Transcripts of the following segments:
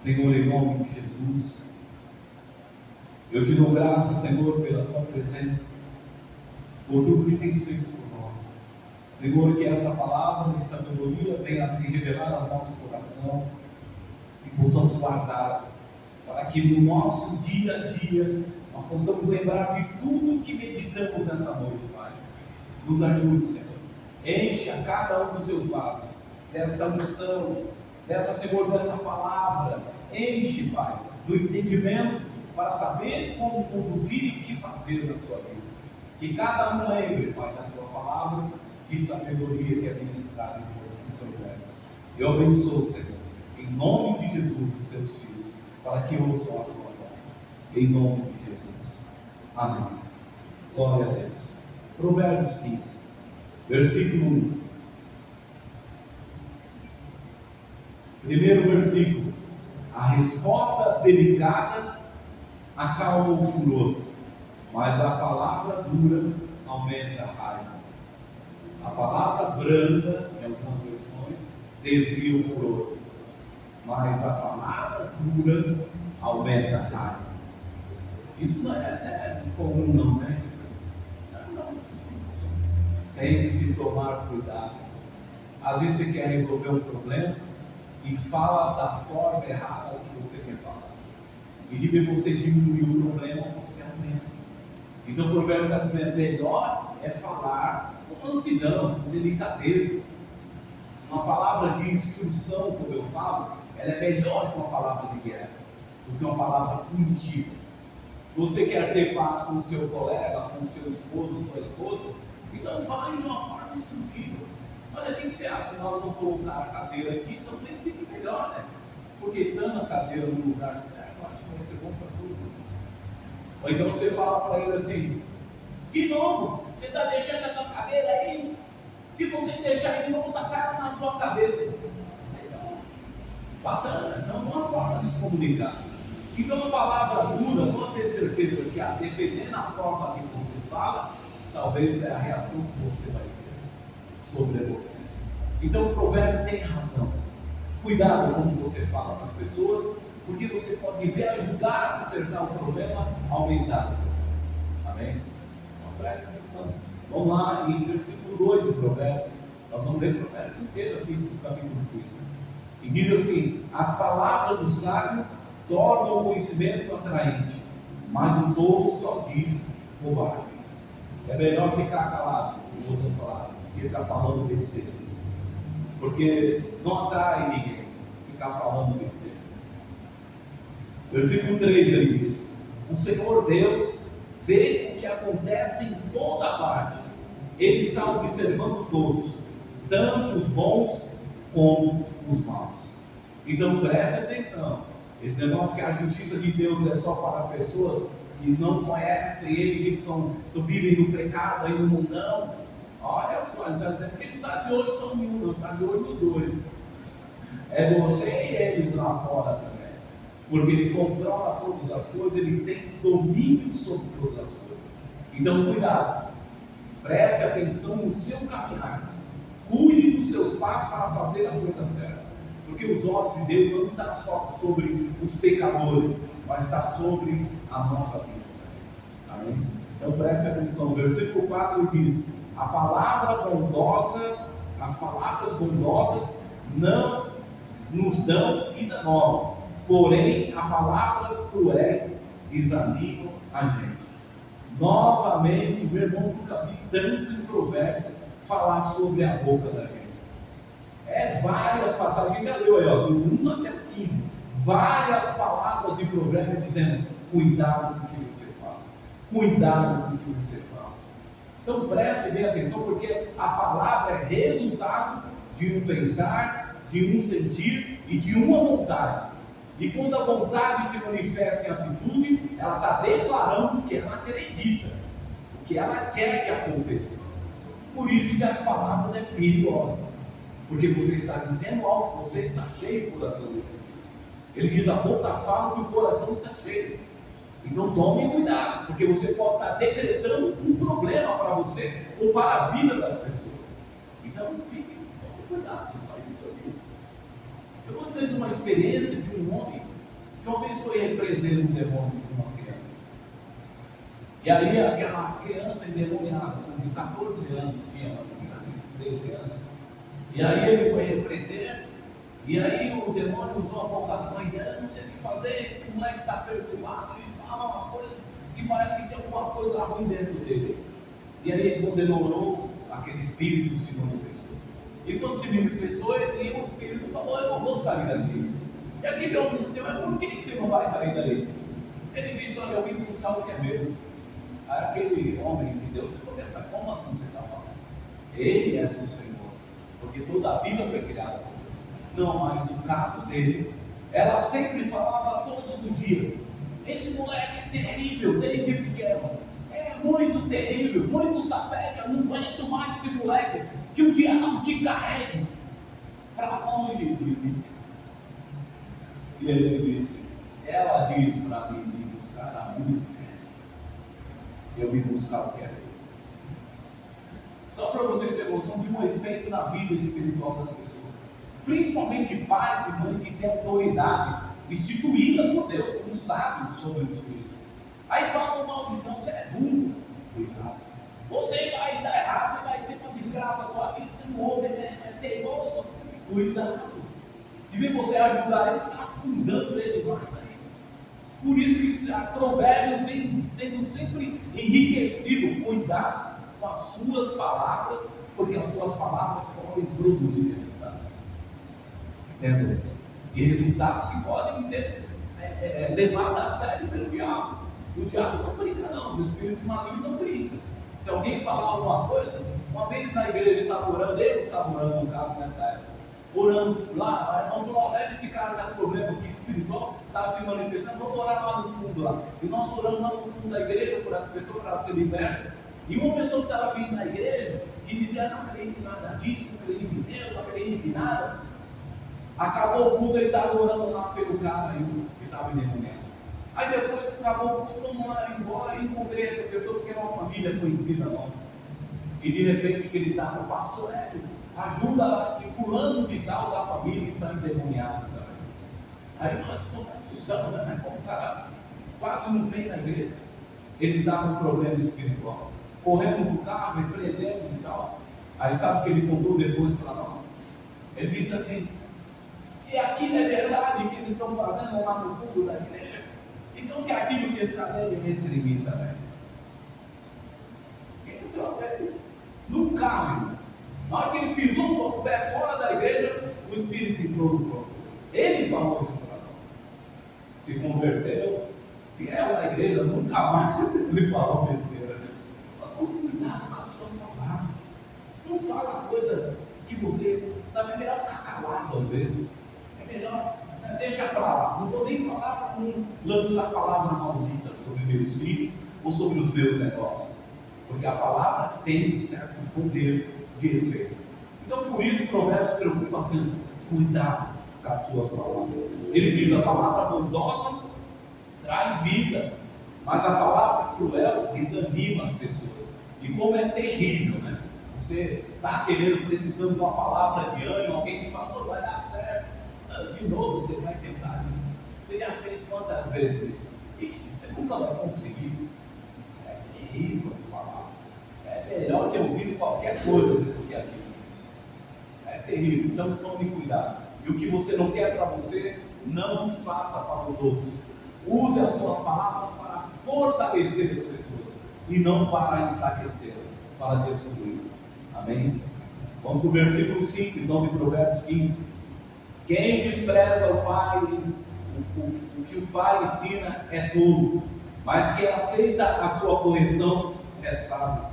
Senhor, em nome de Jesus, eu te dou graças, Senhor, pela tua presença, por tudo que tens feito por nós. Senhor, que essa palavra de sabedoria venha se revelar ao nosso coração e possamos guardá-las, para que no nosso dia a dia nós possamos lembrar de tudo que meditamos nessa noite, Pai. Nos ajude, Senhor. Enche a cada um dos seus vasos dessa unção, Senhor, dessa palavra. Enche, Pai, do entendimento para saber como conduzir e o que fazer na sua vida. Que cada um lembre, Pai, da tua palavra, de sabedoria que é ministrada em Provérbios. Eu abençoo, Senhor, em nome de Jesus, os seus filhos, para que ouçam a tua voz. Em nome de Jesus. Amém. Glória a Deus. Provérbios 15, versículo 1. Primeiro versículo. A resposta delicada acalma o furor, mas a palavra dura aumenta a raiva. A palavra branda, em algumas versões, desvia o furor, mas a palavra dura aumenta a raiva. Isso não é comum, não, né? Não. Tem que se tomar cuidado. Às vezes você quer resolver um problema e fala da forma errada o que você quer falar. E de vez você diminuir o problema, você aumenta. Então o provérbio está dizendo: melhor é falar com mansidão, com delicadeza. Uma palavra de instrução, como eu falo, ela é melhor que uma palavra de guerra, do que uma palavra punitiva. Se você quer ter paz com o seu colega, com o seu esposo, sua esposa, então fale de uma forma instrutiva. Olha, tem que ser assim, nós vamos colocar a cadeira aqui, talvez fique melhor, né? Porque estando a cadeira no lugar certo, eu acho que vai ser bom para tudo. Ou então você fala para ele assim: de novo, você está deixando essa cadeira aí? Se você deixar de novo, tacar na sua cabeça. Então, bacana, então uma forma de se comunicar. Então a palavra dura, pode ter certeza que, dependendo da forma que você fala, talvez é a reação que você vai ter sobre você. Então o provérbio tem razão. Cuidado como você fala com as pessoas, porque você pode, em vez de ajudar a consertar o problema, aumentar. Amém? Então preste atenção. Vamos lá em versículo 2 do provérbio. Nós vamos ler o provérbio inteiro aqui no capítulo 15. E diz assim: as palavras do sábio tornam o conhecimento atraente, mas o tolo só diz bobagem. É melhor ficar calado, em outras palavras, do que ficar falando besteira. Porque não atrai ninguém ficar falando besteira. Versículo 3 ele diz: o Senhor Deus vê o que acontece em toda parte. Ele está observando todos, tanto os bons como os maus. Então preste atenção. Esse negócio que a justiça de Deus é só para as pessoas que não conhecem Ele, que vivem no pecado, aí no mundão. Olha só, ele está dizendo que ele está de olho só em um, está de olho nos dois. É você e eles lá fora também. Porque Ele controla todas as coisas, Ele tem domínio sobre todas as coisas. Então cuidado, preste atenção no seu caminhar. Cuide dos seus passos para fazer a coisa certa. Porque os olhos de Deus não estão só sobre os pecadores, mas está sobre a nossa vida. Amém? Então preste atenção. O versículo 4 diz: a palavra bondosa, as palavras bondosas não nos dão vida nova, porém as palavras cruéis desanimam a gente. Novamente, meu irmão, nunca vi tanto em Provérbios falar sobre a boca da gente. Várias passagens, quem já leu aí, do 1 até o 15, várias palavras de Provérbios dizendo: cuidado com o que você fala, cuidado com o que você fala. Então preste bem atenção, porque a palavra é resultado de um pensar, de um sentir e de uma vontade. E quando a vontade se manifesta em atitude, ela está declarando o que ela acredita, o que ela quer que aconteça. Por isso que as palavras é perigosa, porque você está dizendo algo, você está cheio do coração de justiça. Ele diz: a boca fala que o coração está cheio. Então tome cuidado, porque você pode estar decretando um problema para você ou para a vida das pessoas. Então tome cuidado, só isso que eu digo. Eu vou dizer tendo uma experiência de um homem que uma vez foi repreender um demônio de uma criança. E aí aquela criança endemoniada, com 14 anos, tinha assim, 13 anos. E aí ele foi repreender, e aí o demônio usou a boca da mãe dela, não sei o que fazer, esse moleque está perturbado, e fala umas coisas que parece que tem alguma coisa ruim dentro dele. E aí quando demorou, aquele espírito se manifestou. E quando se manifestou, o espírito falou, eu não vou sair daqui. E aquele homem disse assim, mas por que você não vai sair daí? Ele disse, olha, eu vim buscar o que é meu. Aí aquele homem de Deus começa, mas como assim você está falando? Ele é do Senhor, porque toda a vida foi criada por Deus. Não, mas o caso dele, ela sempre falava todos os dias, esse moleque é terrível, desde pequeno, é muito terrível, muito sapeca, não aguento mais esse moleque, que o diabo te carregue para longe de mim. E ele disse, ela diz para mim de buscar a música, eu vim buscar o que é dele. Só para vocês terem noção de um efeito na vida espiritual das pessoas, principalmente pais e mães que têm autoridade instituída por Deus como sábios sobre os filhos. Aí fala uma maldição, você é burro, cuidado. Você vai dar errado, você vai ser uma desgraça na sua vida, você não ouve, é teimoso, cuidado. E vem você ajudar ele, você está afundando ele mais aí. Por isso que a provérbio vem sendo sempre enriquecido, cuidado com as suas palavras, porque as suas palavras podem produzir resultados. Entendeu? E resultados que podem ser levados a sério pelo diabo. O diabo não brinca não, o espírito maligno não brinca. Se alguém falar alguma coisa, uma vez na igreja estava orando, eu estava orando no caso nessa época, orando lá, a irmã falou, esse cara está com problema aqui espiritual, está se manifestando, vamos orar lá no fundo lá. E nós oramos lá no fundo da igreja por essa pessoa para ser liberta. E uma pessoa que estava vindo na igreja, que dizia, não acredito em nada disso, não acredito em Deus, não acredito em nada. Acabou o culto, ele estava orando lá pelo cara aí, que estava endemoniado. Aí depois acabou o culto, vamos lá embora e encontrei essa pessoa porque era uma família conhecida nossa. E de repente que ele estava, pastor Hélio, ajuda lá, que fulano de tal da família está endemoniado também. Aí nós somos assustados, né? Mas como o cara quase não vem na igreja. Ele estava com um problema espiritual. Correndo do carro, repreendendo e tal. Aí sabe o que ele contou depois para nós? Ele disse assim, se aquilo é verdade que eles estão fazendo lá no fundo da igreja, então que aquilo que está devem reprimir também. No carro, na hora que ele pisou o pé fora da igreja, o Espírito entrou no corpo. Ele falou isso para nós. Se converteu, fiel à igreja, nunca mais ele falou besteira. Mas cuidado com as suas palavras. Não fala coisa que você sabe, é melhor ficar calado às vezes. É melhor, deixa para lá. Não vou nem falar para não lançar palavra maldita sobre meus filhos ou sobre os meus negócios. Porque a palavra tem um certo poder de efeito. Então, por isso, o provérbio se preocupa tanto. Cuidado com as suas palavras. Ele diz: a palavra bondosa traz vida, mas a palavra cruel desanima as pessoas. E como é terrível, né? Você está precisando de uma palavra de ânimo, alguém que fala, vai dar certo. De novo você vai tentar isso. Você já fez quantas vezes isso? Ixi, você nunca vai conseguir. É terrível essa palavra. É melhor ter ouvido qualquer coisa do que aquilo. É terrível, então tome cuidado. E o que você não quer para você, não faça para os outros. Use as suas palavras para fortalecer as pessoas e não para enfraquecê-las, para destruí-las. Amém? Vamos para o versículo 5, então, de Provérbios 15. Quem despreza o pai, o que o pai ensina é tolo, mas quem aceita a sua correção é sábio.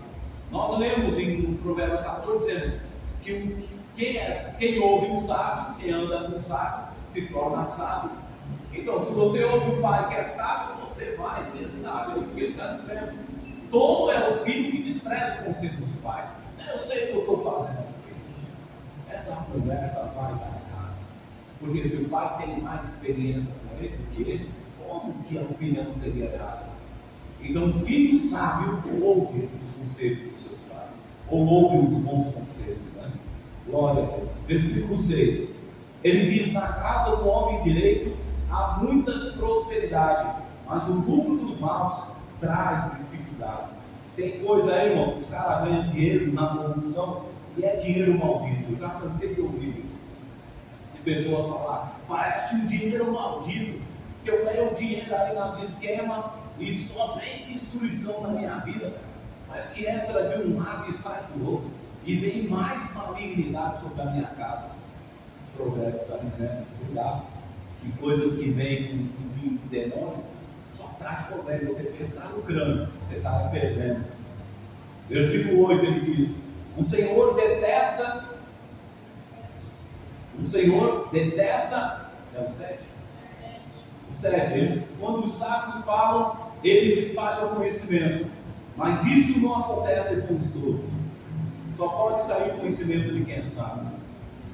Nós lemos em Provérbios 14 dizendo que quem ouve o sábio, quem anda com o sábio, se torna sábio. Então, se você ouve um pai que é sábio, você vai ser sábio. É isso que ele está dizendo. Tolo é o filho que despreza o conselho dos pais. Eu sei o que eu estou fazendo aqui. Essa conversa vai dar errado. Porque se o pai tem mais experiência com ele do que ele, como que a opinião seria errada? Então, o filho sábio ouve os conselhos dos seus pais, ou ouve os bons conselhos. Né? Glória a Deus. Versículo 6. Ele diz: na casa do homem direito há muitas prosperidade, mas o lucro dos maus traz dificuldade. Tem coisa aí, irmão, os caras ganham dinheiro na corrupção e é dinheiro maldito. Eu já cansei de ouvir isso. De pessoas falar: parece um dinheiro maldito, que eu ganho dinheiro aí nas esquemas e só vem destruição na minha vida, mas que entra de um lado e sai do outro, e vem mais malignidade sobre a minha casa. O Provérbios está dizendo: cuidado, que coisas que vêm com subir do demônio só traz problema. Você pensa que está lucrando, você está perdendo. Versículo 8 ele diz: o Senhor detesta, é o 7? O 7, quando os sábios falam, eles espalham conhecimento, mas isso não acontece com os todos. Só pode sair conhecimento de quem sabe,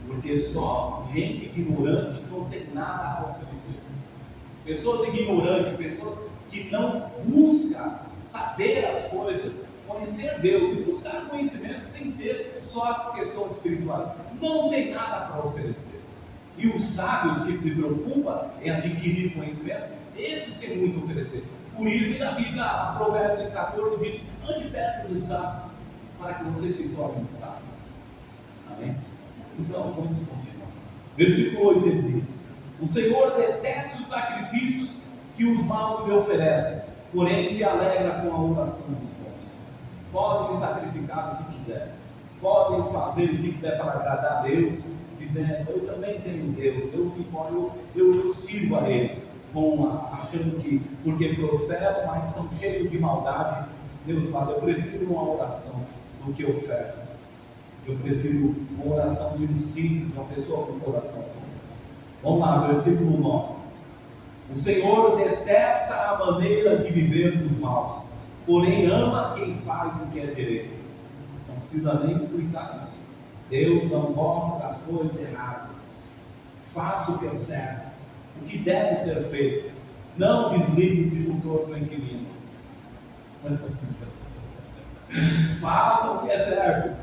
porque só gente ignorante não tem nada a oferecer. Pessoas ignorantes, pessoas que não buscam saber as coisas, conhecer Deus e buscar conhecimento sem ser só as questões espirituais, não tem nada para oferecer. E os sábios que se preocupam em adquirir conhecimento, esses têm muito a oferecer. Por isso, na Bíblia, a Provérbios 14 diz: ande perto dos sábios, para que você se torne um sábio. Amém? Então, vamos continuar. Versículo 8 ele diz: o Senhor detesta os sacrifícios que os maus lhe oferecem, porém se alegra com a oração dos bons. Podem sacrificar o que quiser, podem fazer o que quiser para agradar a Deus, dizendo: eu também tenho Deus, eu sirvo a Ele, achando que porque prosperam, mas estão cheios de maldade. Deus fala: eu prefiro uma oração do que ofertas. Eu prefiro uma oração de um simples, uma pessoa com coração. Vamos lá, versículo 9. O Senhor detesta a maneira de viver dos maus, porém ama quem faz o que é direito. Não precisa nem explicar isso. Deus não gosta das coisas erradas. Faça o que é certo, o que deve ser feito. Não desligue o disjuntor do inquilino. Faça o que é certo,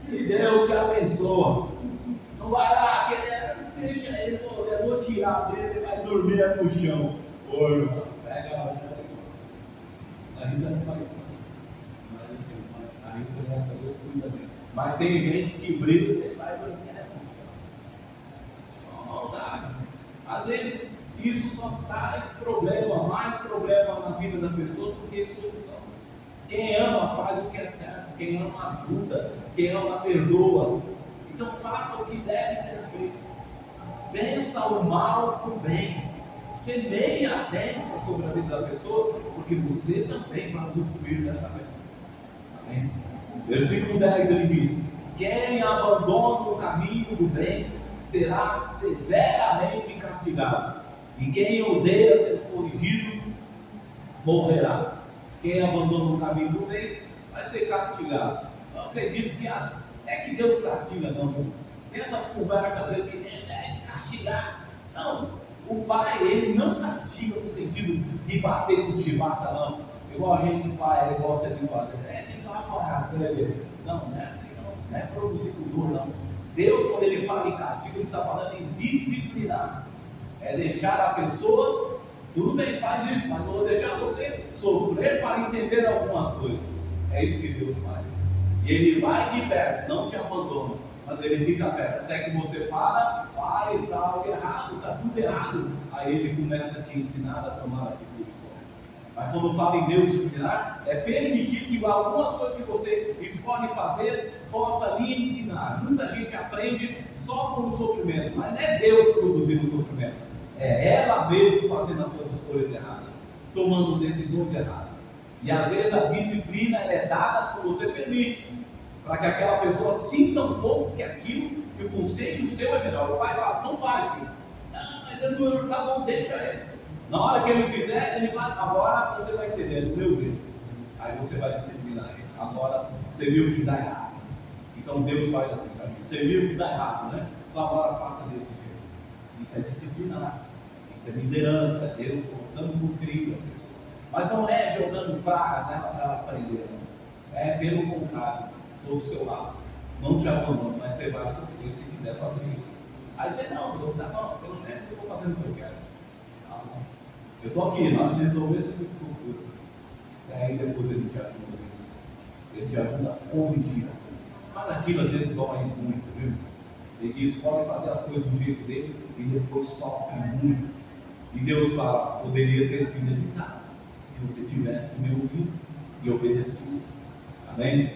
e Deus te abençoa. Não vai lá querer, deixa ele, eu vou tirar dele, ele vai dormir no chão. Ô, irmão, pega a a Rita não faz isso. Mas assim, a Rita, graças a Deus, cuida bem. Mas tem gente que briga e deixa vai dormir no chão. Só maldade. Às vezes, isso só traz problema, mais problema na vida da pessoa do que solução. Quem ama faz o que é certo, quem ama ajuda, quem ama perdoa. Então faça o que deve ser feito. Vença o mal com o bem. Semeie a bênção sobre a vida da pessoa, porque você também vai usufruir dessa bênção. Amém? Versículo 10 ele diz: quem abandona o caminho do bem será severamente castigado, e quem odeia ser corrigido morrerá. Quem abandona o caminho do bem vai ser castigado. Eu acredito que é que Deus castiga, não. Essas conversas dele que é de castigar. Não, o Pai, ele não castiga no sentido de bater com chibata, não. Igual a gente, pai, ele gosta de fazer. Que isso é uma parada, você vai ver. Não, não é assim, não é produzir dor, não. Deus, quando ele fala em castigo, ele está falando em disciplinar. É deixar a pessoa. Tudo bem, faz isso, mas não vou deixar você sofrer para entender algumas coisas. É isso que Deus faz. E Ele vai de perto, não te abandona, mas Ele fica perto, até que você para, pai, está errado, está tudo errado. Aí Ele começa a te ensinar a tomar atitude. Mas quando fala em Deus disciplinar, é permitir que algumas coisas que você escolhe fazer, possa lhe ensinar. Muita gente aprende só com o sofrimento, mas não é Deus produzindo o sofrimento. É ela mesma fazendo as suas escolhas erradas, tomando decisões erradas. E às vezes a disciplina é dada quando você permite, para que aquela pessoa sinta um pouco que aquilo, que o conselho seu é melhor. O pai fala: não faz isso. Mas eu não, tá bom, deixa ele. Na hora que ele fizer, ele vai, agora você vai entender do meu jeito. Aí você vai disciplinar ele. Agora você viu que dá errado. Então Deus faz assim para mim. Você viu que dá errado, né? Então agora faça desse jeito. Isso é disciplinar, isso é liderança, é Deus colocando no trilho a pessoa. Mas não é jogando praga nela para ela aprender, não. É pelo contrário, do seu lado. Não te abandono, mas você vai sofrer se quiser fazer isso. Aí você, não, Deus está bom, pelo menos eu estou fazendo o que eu quero. Tá bom. Eu estou aqui, nós resolvemos isso tudo. Aí depois ele te ajuda nisso. Ele te ajuda onde? Mas aquilo às vezes dói muito, viu? Ele escolhe fazer as coisas do jeito dele e depois sofre muito. E Deus fala, poderia ter sido evitado se você tivesse me ouvido e obedecido. Amém?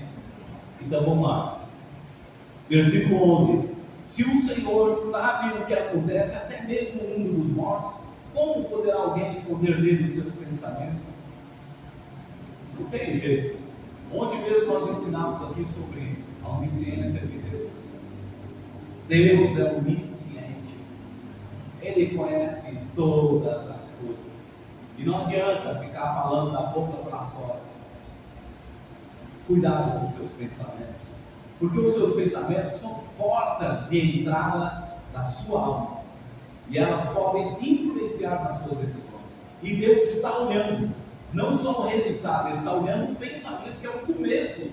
Então vamos lá. Versículo 11. Se o Senhor sabe o que acontece até mesmo no mundo dos mortos, como poderá alguém esconder dele os seus pensamentos? Não tem jeito. Ontem mesmo nós ensinamos aqui sobre a onisciência de Deus. Deus é onisciente. Ele conhece todas as coisas. E não adianta ficar falando da boca para fora. Cuidado com os seus pensamentos. Porque os seus pensamentos são portas de entrada da sua alma. E elas podem influenciar nas suas decisões. E Deus está olhando, não só o resultado, Ele está olhando o pensamento, que é o começo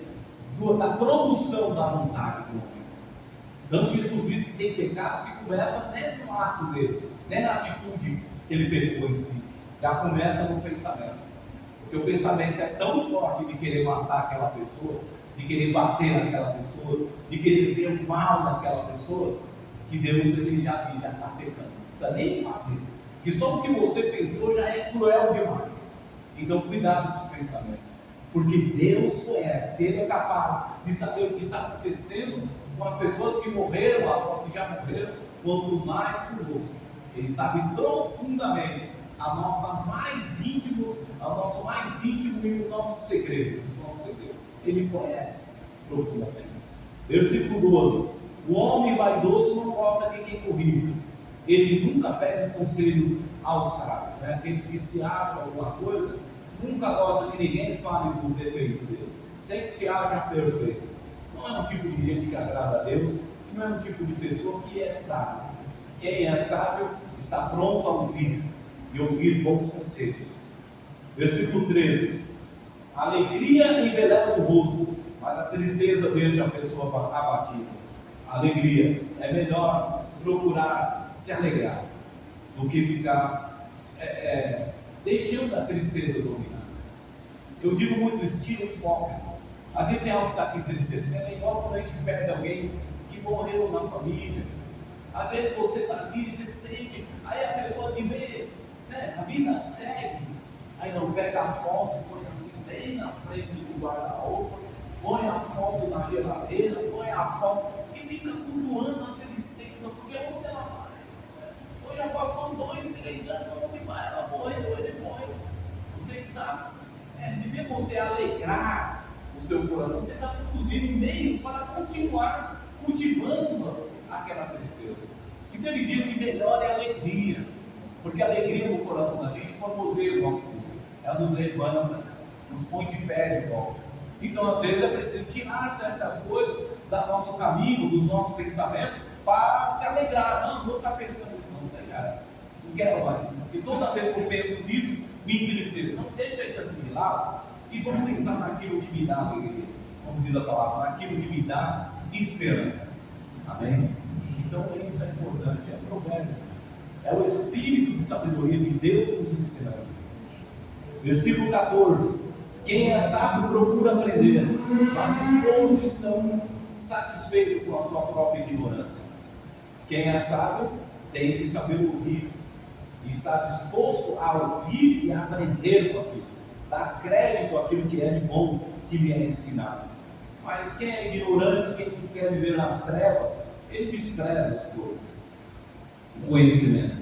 da produção da vontade do homem. Tanto que Jesus diz que tem pecados que começam nem no ato dele, nem na atitude que ele pecou em si. Já começa no pensamento. Porque o pensamento é tão forte de querer matar aquela pessoa, de querer bater naquela pessoa, de querer ver o mal naquela pessoa, que Deus ele já está pecando. Não precisa nem fazer. Que só o que você pensou já é cruel demais. Então cuidado com os pensamentos. Porque Deus conhece, Ele é capaz de saber o que está acontecendo com as pessoas que morreram, ou que já morreram, quanto mais conosco. Ele sabe profundamente o nosso mais íntimo e o nosso segredo. Ele conhece profundamente. Versículo 12. O homem vaidoso não gosta de quem corrige. Ele nunca pede conselho aos sábios. Aqueles que se acham alguma coisa, nunca gosta que ninguém fale dos defeitos dele. Sempre se acha perfeito. Não é um tipo de gente que agrada a Deus, não é um tipo de pessoa que é sábio. Quem é sábio está pronto a ouvir e ouvir bons conselhos. Versículo 13. A alegria embeleza o rosto, mas a tristeza deixa a pessoa abatida. A alegria é melhor procurar se alegrar do que ficar deixando a tristeza dominar. Eu digo muito estilo foco. Às vezes tem algo que está aqui entristecendo, é igual quando a gente perde alguém que morreu na família. Às vezes você está aqui e você sente, aí a pessoa te vê, a vida segue, aí não pega a foto, põe assim bem na frente do guarda-roupa, põe a foto na geladeira, põe a foto e fica cultuando a tristeza, porque onde ela vai? Hoje já passou 2, 3 anos, onde vai? Ela morreu, ele morreu. Você está, de ver você alegrar o seu coração, você está produzindo meios para continuar cultivando aquela tristeza. Então ele diz que melhor é a alegria, porque a alegria no coração da gente formoseia o nosso curso, ela nos levanta, nos põe de pé de volta. Então às vezes é preciso tirar certas coisas do nosso caminho, dos nossos pensamentos, para se alegrar. Não vou ficar pensando nisso, não quero mais. E toda vez que eu penso nisso, me entristeço. Não deixa isso aqui de lado e vamos pensar naquilo que me dá alegria, como diz a palavra, naquilo que me dá esperança. Amém? Então isso é importante, é provérbio. É o espírito de sabedoria de Deus nos ensinando. Versículo 14. Quem é sábio procura aprender, mas os tolos estão satisfeitos com a sua própria ignorância. Quem é sábio tem que saber ouvir, e está disposto a ouvir e a aprender com aquilo, dar crédito àquilo que é de bom, que lhe é ensinado. Mas quem é ignorante, quem quer viver nas trevas, ele despreza as coisas, o conhecimento.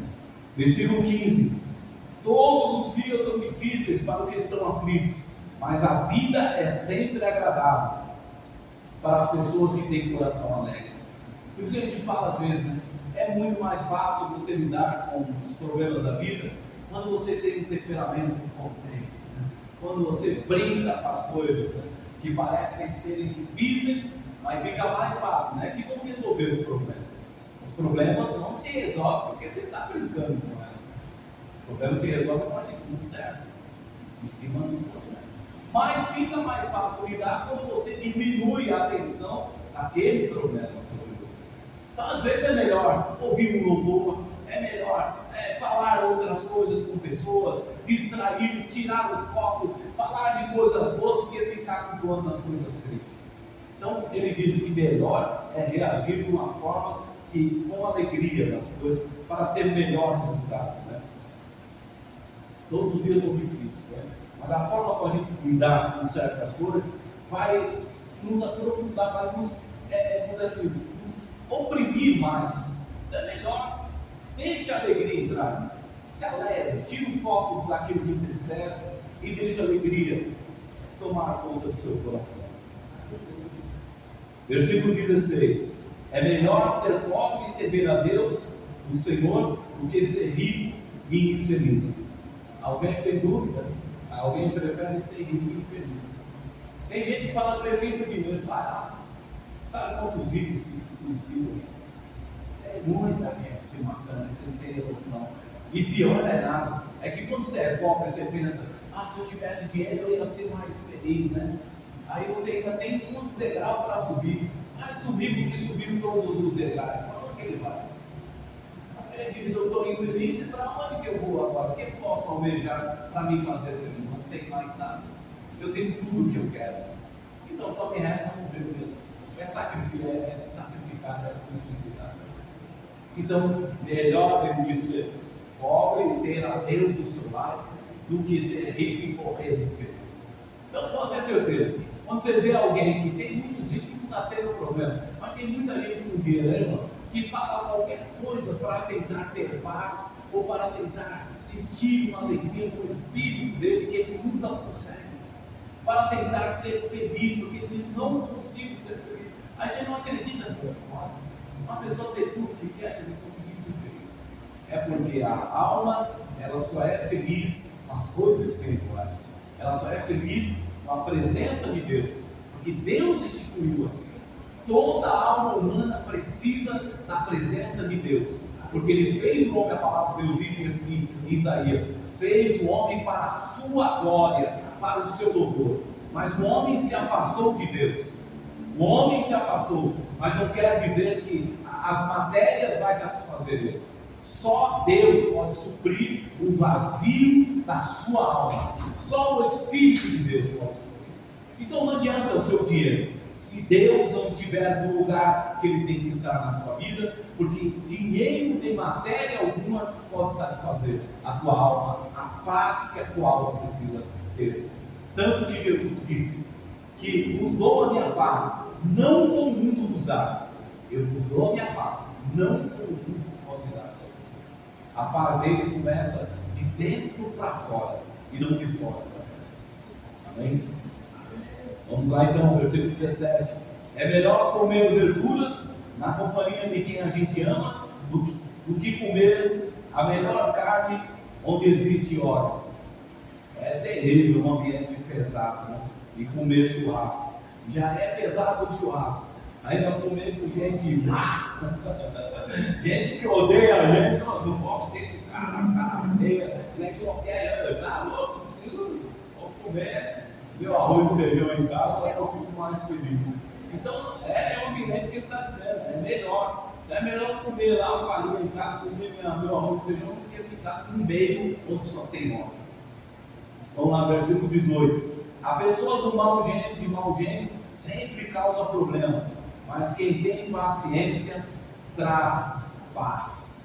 Versículo 15. Todos os dias são difíceis para os que estão aflitos, mas a vida é sempre agradável para as pessoas que têm coração alegre. Por isso a gente fala às vezes, é muito mais fácil você lidar com os problemas da vida quando você tem um temperamento contente, quando você brinca com as coisas que parecem serem difíceis, mas fica mais fácil, que vão resolver os problemas. Os problemas não se resolvem porque você está brincando com elas. O problema se resolve com atitudes certas, em cima dos problemas. Mas fica mais fácil lidar quando você diminui a atenção daquele problema sobre você. Então, às vezes é melhor ouvir um louvor, é melhor falar outras coisas com pessoas, distrair, tirar o foco, falar de coisas boas do que ficar cultuando as coisas tristes. Então, ele diz que melhor é reagir de uma forma com alegria nas coisas, para ter melhor resultado. Né? Todos os dias são difíceis, né? Mas a forma como a gente lidar com certas coisas vai nos aprofundar, vai nos oprimir mais. Então é melhor, deixe a alegria entrar, se alegre, tire o foco daquilo que entristece e deixe a alegria tomar conta do seu coração. Versículo 16: é melhor ser pobre e temer a Deus, o Senhor, do que ser rico e infeliz. Alguém tem dúvida? Alguém prefere ser rico e infeliz? Tem gente que fala, prefiro dinheiro. Sabe quantos ricos se suicidam? É muita gente se matando, você não tem noção. E pior não é nada, é que quando você é pobre, você pensa, se eu tivesse dinheiro eu ia ser mais feliz, né? Aí você ainda tem um degrau para subir. Subir porque subiram todos os degraus. Para onde ele vai? Ele diz, eu estou infeliz, para onde que eu vou agora? O que eu posso almejar para me fazer feliz? Não tem mais nada. Eu tenho tudo o que eu quero. Então só me resta morrer mesmo. É sacrificar, é se suicidar. Então, melhor ele diz ser pobre e ter a Deus do seu lado do que ser rico e morrer infeliz. Então pode ter certeza. Quando você vê alguém que tem muitos ricos, não está tendo problema. Mas tem muita gente com dinheiro, né, irmão, que paga qualquer coisa para tentar ter paz ou para tentar sentir uma alegria no espírito dele que ele nunca consegue. Para tentar ser feliz, porque ele diz, não consigo ser feliz. Aí você não acredita, uma pessoa ter tudo que quer, não conseguir ser feliz. É porque a alma, ela só é feliz nas coisas espirituais. Ela só é feliz com a presença de Deus. Porque Deus instituiu assim. Toda alma humana precisa da presença de Deus. Porque Ele fez o homem, a palavra de Deus diz em Isaías, fez o homem para a sua glória, para o seu louvor. Mas o homem se afastou de Deus. O homem se afastou, mas não quer dizer que as matérias vão satisfazer ele. Só Deus pode suprir o vazio da sua alma. Só o Espírito de Deus pode suprir. Então não adianta o seu dinheiro, se Deus não estiver no lugar que Ele tem que estar na sua vida, porque dinheiro nem matéria alguma pode satisfazer a tua alma, a paz que a tua alma precisa ter. Tanto que Jesus disse que nos dou a minha paz, não como o mundo nos dá. Eu vos dou a minha paz, não como o mundo pode dar para vocês. A paz dele começa de dentro para fora e não de fora para dentro. Amém? Vamos lá então, versículo 17. É melhor comer verduras na companhia de quem a gente ama do que comer a melhor carne onde existe óleo. É terrível um ambiente pesado, né? E comer churrasco. Já é pesado o churrasco. Ainda comer com gente má. Gente que odeia a gente, não gosto desse cara feia, nem só quer, tá louco, preciso só comer meu arroz e feijão em casa, acho que eu fico mais feliz. Então é o ambiente que ele está dizendo, é melhor comer lá a farinha em casa, comer meu arroz e feijão, do que ficar no meio onde só tem ódio. Vamos lá, versículo 18. A pessoa do mau gênio sempre causa problemas, mas quem tem paciência traz paz.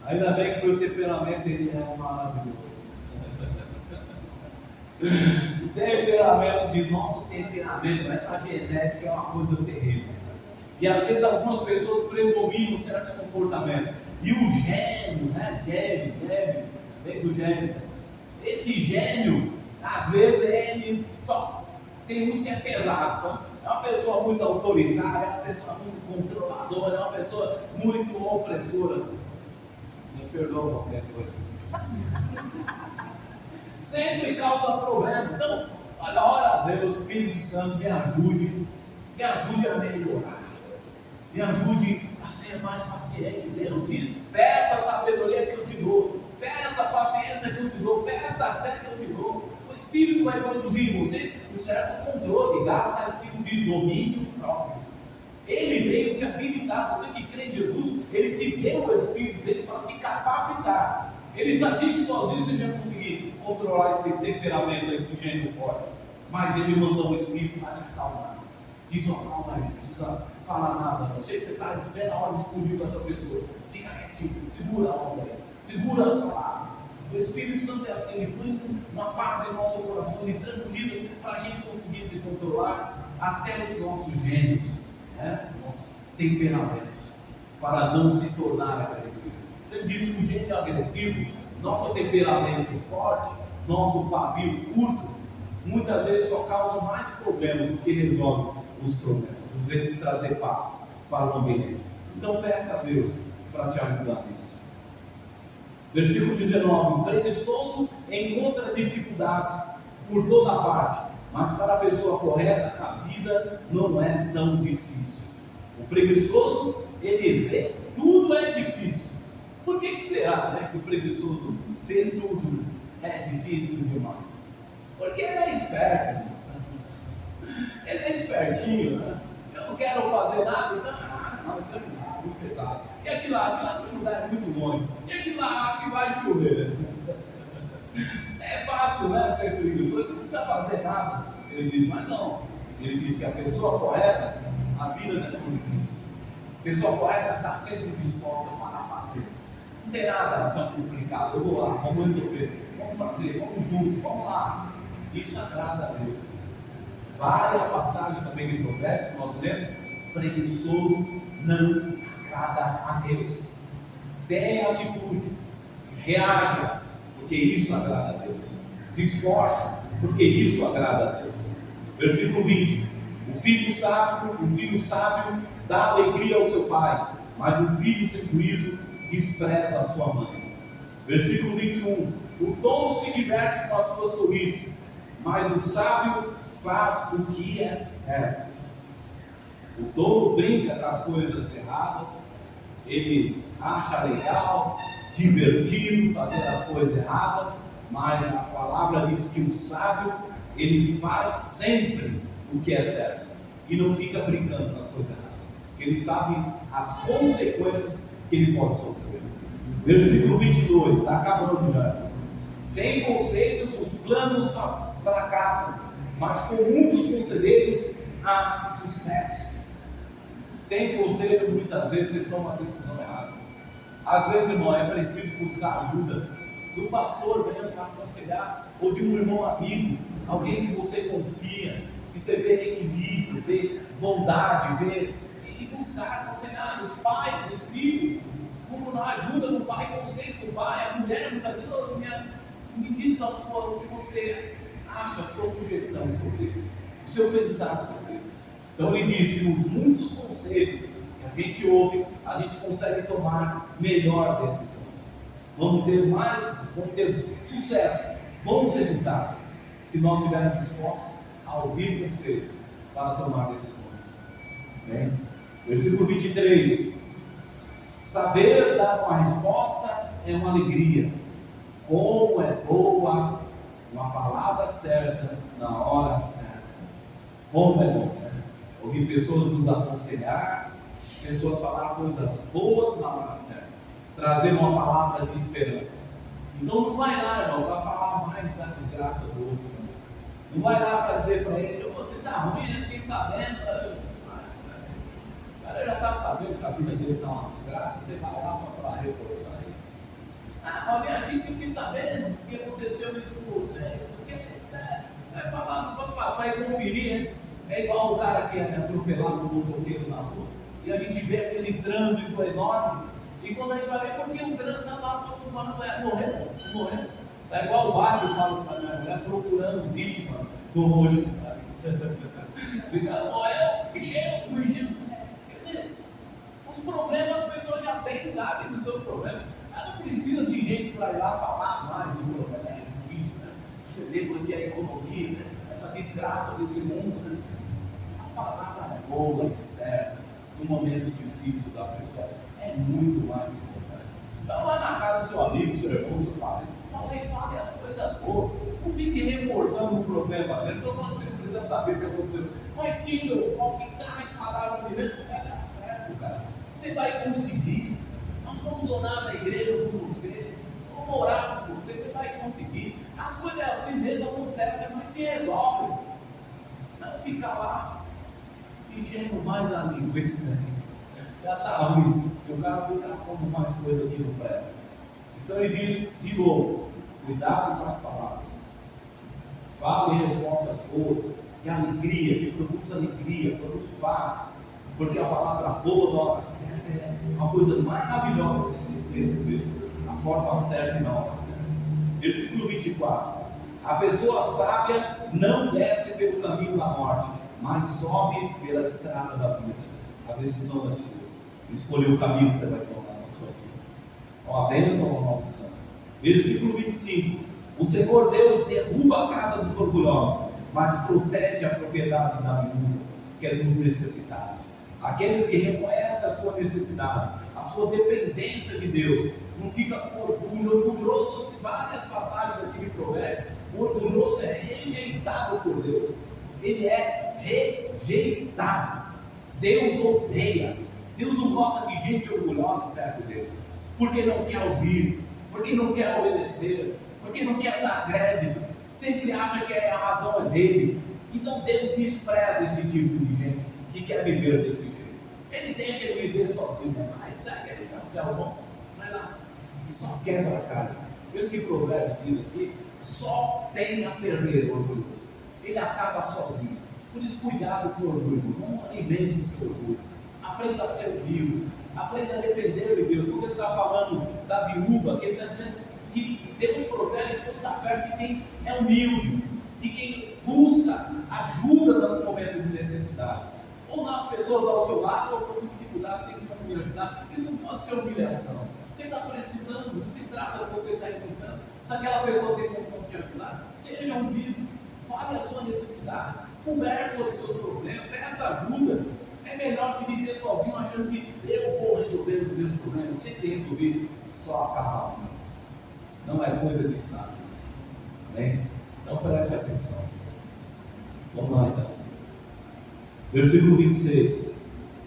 Ainda bem que o meu temperamento ele é maravilhoso. O temperamento de nosso temperamento, essa genética é uma coisa terrível. E às vezes algumas pessoas predominam certos comportamentos. E o gênio, né? Gênio, vem do gênio. Esse gênio, às vezes, ele só tem uns que é pesado, sabe? É uma pessoa muito autoritária, é uma pessoa muito controladora, é uma pessoa muito opressora. Me perdoa qualquer coisa. Sempre causa problema. Então, olha a hora, Deus, Espírito Santo, me ajude a melhorar, me ajude a ser mais paciente. Deus diz, peça a sabedoria que eu te dou, peça a paciência que eu te dou, peça a fé que eu te dou. O Espírito vai conduzir você no certo controle. Gálatas 5 diz domínio próprio. Ele veio te habilitar, você que crê em Jesus, Ele te deu o Espírito dele para te capacitar. Ele sabia que sozinho você não ia conseguir controlar esse temperamento, esse gênio forte. Mas Ele mandou o Espírito para te acalmar. Diz, ó, calma aí, não precisa falar nada. Eu sei que você está esperando a hora de explodir com essa pessoa. Fica quietinho, segura a onda aí, segura as palavras. O Espírito Santo é assim, Ele põe uma paz em nosso coração, Ele tranquiliza para a gente conseguir se controlar até os nossos gênios, né? Nossos temperamentos, para não se tornar agressivo. Ele diz que o gênio agressivo, nosso temperamento forte, nosso pavio curto, muitas vezes só causa mais problemas do que resolve os problemas, em vez de trazer paz para o ambiente. Então peça a Deus para te ajudar nisso. Versículo 19: o preguiçoso encontra dificuldades por toda parte, mas para a pessoa correta a vida não é tão difícil. O preguiçoso, ele vê tudo é difícil. Por que será, né, que o preguiçoso vê tudo é difícil demais? Porque ele é esperto, né? Ele é espertinho, né? Eu não quero fazer nada, então, não, isso é muito pesado. E aquilo lá no lugar é muito longe. E aquilo lá acho que vai chover. É fácil, né, ser preguiçoso, não precisa fazer nada. Ele diz, mas não. Ele diz que a pessoa correta, a vida não é tão difícil. A pessoa correta está sempre disposta para fazer. Não tem nada tão complicado. Eu vou lá, vamos resolver, vamos fazer, vamos juntos, vamos lá. Isso agrada a Deus. Várias passagens também de Provérbios que nós lemos, preguiçoso não agrada a Deus. Tenha atitude, reaja, porque isso agrada a Deus. Se esforce, porque isso agrada a Deus. Versículo 20: o filho sábio dá alegria ao seu pai, mas o filho sem juízo despreza a sua mãe. Versículo 21: o tolo se diverte com as suas tolices, mas o sábio faz o que é certo. O tolo brinca com as coisas erradas, ele acha legal, divertido fazer as coisas erradas, mas a palavra diz que o sábio, ele faz sempre o que é certo e não fica brincando com as coisas erradas, porque ele sabe as consequências que ele pode sofrer. Versículo 22, está acabando já. Sem conselhos os planos fracassam, mas com muitos conselheiros há sucesso. Sem conselho, muitas vezes você toma a decisão errada. Às vezes, irmão, é preciso buscar ajuda do pastor mesmo para aconselhar, ou de um irmão amigo, alguém que você confia, que você vê equilíbrio, vê bondade, vê, e buscar aconselhar os pais, os filhos, como na ajuda do pai, conselho do pai, a mulher muitas vezes, me diz o que você acha, a sua sugestão sobre isso, o seu pensar sobre isso. Então ele diz que nos muitos conselhos que a gente ouve, a gente consegue tomar melhor decisões. Vamos ter sucesso, bons resultados, se nós estivermos dispostos a ouvir conselhos para tomar decisões. Bem? Versículo 23: saber dar uma resposta é uma alegria. Como é boa uma palavra certa na hora certa. Como é bom, né? Ouvir pessoas nos aconselhar, pessoas falar coisas boas na hora certa, trazer uma palavra de esperança. Então não vai lá, irmão, para falar mais da desgraça do outro. Não vai lá para dizer para ele, você está ruim, eu fiquei sabendo. O cara já está sabendo que a vida dele está uma desgraça, você vai lá só para reforçar isso. Mas vem aqui que eu fiquei sabendo o que aconteceu isso com você. Vai falar, não posso falar, vai conferir, né? É igual o cara que é atropelado no motoqueiro na rua, e a gente vê aquele trânsito enorme, e quando a gente vai ver, porque o trânsito está lá, todo mundo morrendo. É igual o Bate, eu falo para a minha mulher, procurando vítimas do roxo. Fica, os problemas as pessoas já têm, sabem dos seus problemas. Ela não precisa de gente para ir lá falar mais do problema, é difícil, né? Você vê porque a economia, né? Essa desgraça desse mundo, né? A palavra é boa e certa, no momento difícil da pessoa, é muito mais importante. Então, lá na casa do seu amigo, seu irmão, seu pai, fale as coisas boas, não fique reforçando o problema. Eu não estou falando que você não precisa saber o que aconteceu, mas tira o foco e traz palavra de Deus. Você vai conseguir. Nós vamos orar na igreja por você. Vamos orar por você. Você vai conseguir. As coisas assim mesmo acontecem, mas se resolvem. Não fica lá enchendo mais a linguiça. Já está ruim. E o cara fica como mais coisa que não presta. Então ele diz de novo: cuidado com as palavras. Fale respostas boas, de alegria, que produz alegria, produz paz. Porque a palavra boa na hora certa é uma coisa maravilhosa que se receber. A forma certa e na hora certa. Versículo 24. A pessoa sábia não desce pelo caminho da morte, mas sobe pela estrada da vida. A decisão é sua. Escolher o caminho que você vai tomar na sua vida. Uma bênção ou uma maldição. Versículo 25. O Senhor Deus derruba a casa dos orgulhosos, mas protege a propriedade da viúva, que é dos necessitados. Aqueles que reconhecem a sua necessidade, a sua dependência de Deus, não fica com orgulho. Orgulhoso, tem várias passagens aqui de Provérbios. O orgulhoso é rejeitado por Deus. Ele é rejeitado. Deus odeia. Deus não gosta de gente orgulhosa perto dele, porque não quer ouvir, porque não quer obedecer, porque não quer dar crédito, sempre acha que a razão é dele. Então Deus despreza esse tipo de gente que quer viver desse jeito. Ele deixa ele viver sozinho, mas sabe que ele é bom? Vai lá, e só quebra a cara. Pelo que o provérbio diz aqui, só tem a perder o orgulho. Ele acaba sozinho. Por isso, cuidado com o orgulho, não alimente o seu orgulho. Aprenda a ser humilde, aprenda a depender de Deus. Quando ele está falando da viúva, que ele está dizendo que Deus protege, Deus está perto de quem é humilde, de quem busca ajuda no momento de necessidade. Ou nas pessoas ao seu lado, ou com dificuldade, tem como me ajudar. Isso não pode ser humilhação. Você está precisando, não se trata de você estar enfrentando. Se aquela pessoa tem condição de te ajudar, seja humilde, fale a sua necessidade, converse sobre os seus problemas, peça ajuda. É melhor que viver sozinho achando que eu vou resolver os meus problemas. Você tem que resolver, só acabar. Não é coisa de sábio. Amém? Então preste atenção. Vamos lá então. Versículo 26.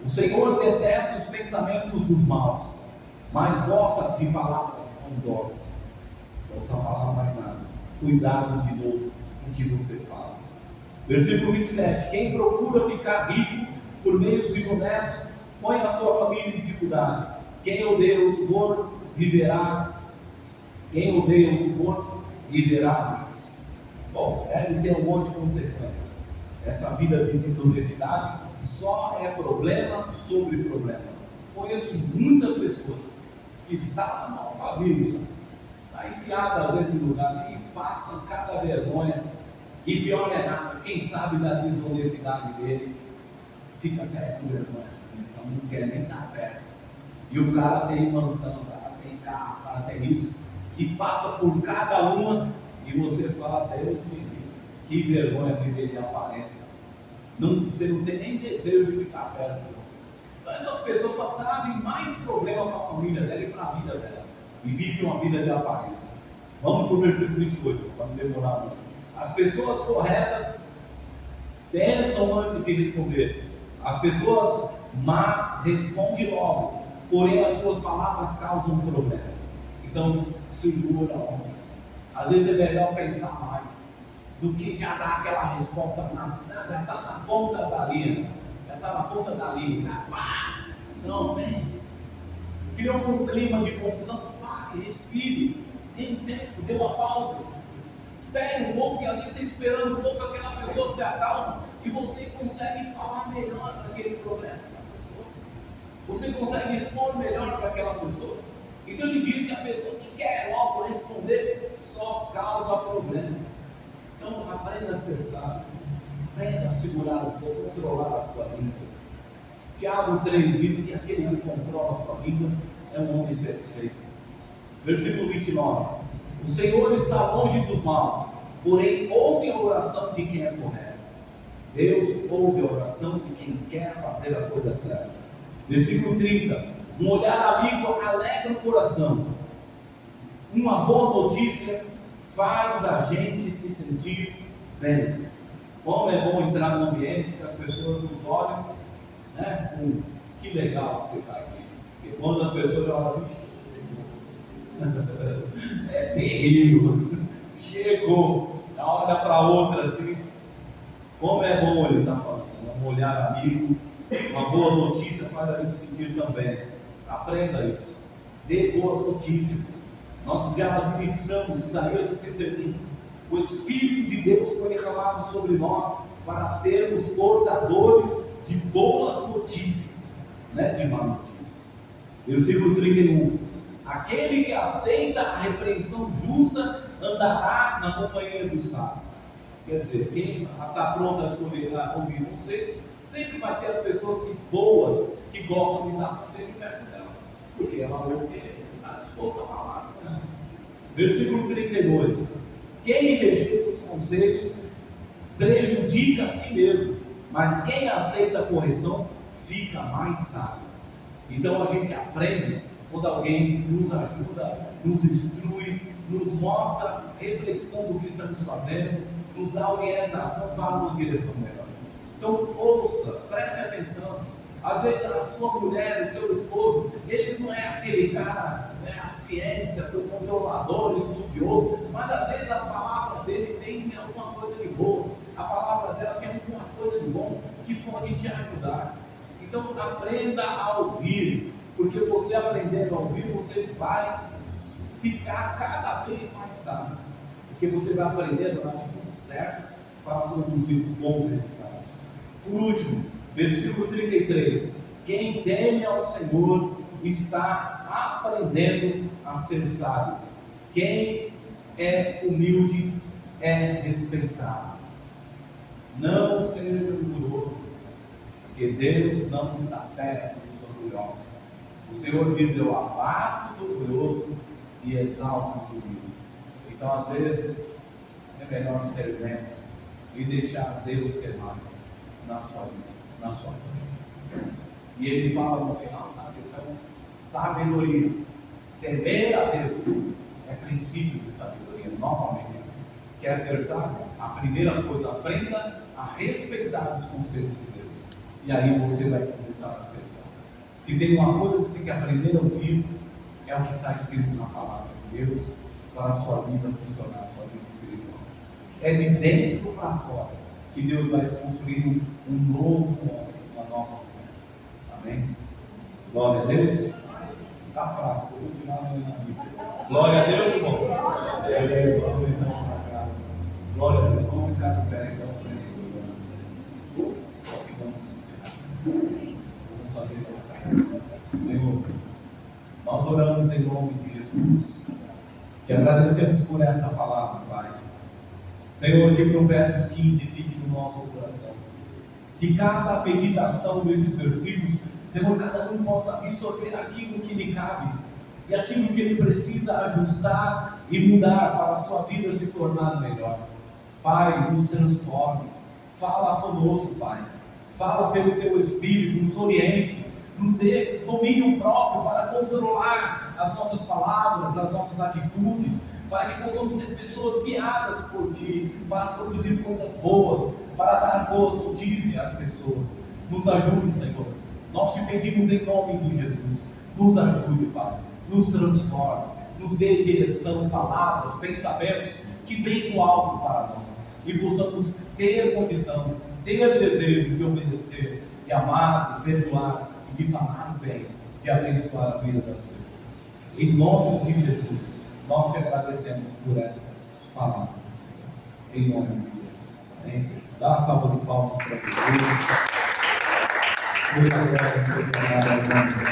O Senhor detesta os pensamentos dos maus, mas gosta de palavras bondosas. Não precisa falar mais nada. Cuidado de novo com o que você fala. Versículo 27. Quem procura ficar rico por meios desonestos, põe a sua família em dificuldade. Quem odeia o suborno, viverá. Quem odeia o suborno, viverá mais. Bom, ele tem um monte de consequências. Essa vida de desonestidade só é problema sobre problema. Conheço muitas pessoas que estão na família, está enfiada às vezes em lugar e passam cada vergonha. E pior é nada, quem sabe da desonestidade dele fica até com vergonha, então não quer nem estar perto. E o cara tem mansão, o cara tem carro, o cara tem isso, e passa por cada uma, e você fala: Deus me livre, que vergonha viver de aparências. Você não tem nem desejo de ficar perto. Então essas pessoas só trazem mais problema para a família dela e para a vida dela, e vivem uma vida de aparência. Vamos para o versículo 28, para não demorar muito. As pessoas corretas pensam antes de responder. As pessoas más respondem logo, porém as suas palavras causam problemas. Então, segura a onda. Às vezes é melhor pensar mais do que já dar aquela resposta. Já está na ponta da linha. Já está na ponta da linha. Não, pense. Criou um clima de confusão. Pare, respire. Tem tempo, dê uma pausa. Espere um pouco, que às vezes você esperando um pouco, aquela pessoa se acalma e você consegue falar melhor para aquele problema da pessoa. Você consegue expor melhor para aquela pessoa. Então ele diz que a pessoa que quer logo responder só causa problemas. Então aprenda a ser sábio, aprenda a segurar um pouco, controlar a sua língua. Tiago 3 diz que aquele que controla a sua língua é um homem perfeito. Versículo 29. O Senhor está longe dos maus, porém ouve a oração de quem é correto. Deus ouve a oração de quem quer fazer a coisa certa. Versículo 30. Um olhar amigo alegra o coração. Uma boa notícia faz a gente se sentir bem. Como é bom entrar num ambiente que as pessoas nos olham, né? Que legal você está aqui. Porque quando as pessoas falam assim, é terrível, chegou, olha para outra assim, como é bom ele estar falando, um olhar amigo, uma boa notícia faz a gente sentir também. Aprenda isso, dê boas notícias. Nós já ministramos Isaías 61. O Espírito de Deus foi derramado sobre nós para sermos portadores de boas notícias, né? De má notícias. Versículo 31. Aquele que aceita a repreensão justa andará na companhia dos sábios. Quer dizer, quem está pronto a escolher a ouvir conselhos, sempre vai ter as pessoas boas, que gostam de dar conselho perto dela, porque ela ouve, está disposta a falar. Né? Versículo 32. Quem rejeita os conselhos prejudica a si mesmo, mas quem aceita a correção fica mais sábio. Então a gente aprende quando alguém nos ajuda, nos instrui, nos mostra a reflexão do que estamos fazendo, nos dá orientação para uma direção melhor. Então ouça, preste atenção. Às vezes a sua mulher, o seu esposo, ele não é aquele cara, né, a ciência, o controlador, estudioso, mas às vezes a palavra dele tem alguma coisa de boa, a palavra dela tem alguma coisa de bom que pode te ajudar. Então aprenda a ouvir, porque você aprendendo a ouvir, você vai ficar cada vez mais sábio, porque você vai aprender a atitudes certas para produzir bons resultados. Por último, versículo 33. Quem teme ao Senhor está aprendendo a ser sábio. Quem é humilde é respeitado. Não seja orgulhoso, porque Deus não está perto dos orgulhosos. O Senhor diz: eu abato os orgulhosos e exalto os humildes. Então, às vezes, é melhor ser menos e deixar Deus ser mais na sua vida, na sua família. E ele fala no final da questão: sabedoria. Temer a Deus é princípio de sabedoria. Novamente, quer ser sábio? A primeira coisa, aprenda a respeitar os conselhos de Deus. E aí você vai começar a ser sábio. Se tem uma coisa que você tem que aprender a ouvir, é o que está escrito na palavra de Deus para a sua vida funcionar, a sua vida espiritual. É de dentro para fora que Deus vai construir um novo homem, uma nova mulher. Amém? Glória a Deus. Está fraco, vou continuar lendo na Bíblia. Glória a Deus, irmão. Vamos então para cá. Glória a Deus. Vamos ficar de pé então para ele. Vamos encerrar. Vamos fazer para Senhor, nós oramos em nome de Jesus. Te agradecemos por essa palavra, Pai. Senhor, que Provérbios 15 fique no nosso coração. Que cada meditação desses versículos, Senhor, cada um possa absorver aquilo que lhe cabe e aquilo que ele precisa ajustar e mudar para a sua vida se tornar melhor. Pai, nos transforme. Fala conosco, Pai. Fala pelo Teu Espírito, nos oriente, nos dê domínio próprio para controlar as nossas palavras, as nossas atitudes, para que possamos ser pessoas guiadas por Ti, para produzir coisas boas, para dar boas notícias às pessoas. Nos ajude, Senhor. Nós te pedimos em nome de Jesus. Nos ajude, Pai. Nos transforme. Nos dê direção, palavras, pensamentos que vêm do alto para nós. E possamos ter condição, ter desejo de obedecer, de amar, de perdoar, de falar bem, de abençoar a vida das pessoas. Em nome de Jesus, nós te agradecemos por essa palavra, Senhor. Em nome de Jesus. Amém? Dá a salva de palmas para Jesus. Muito obrigado por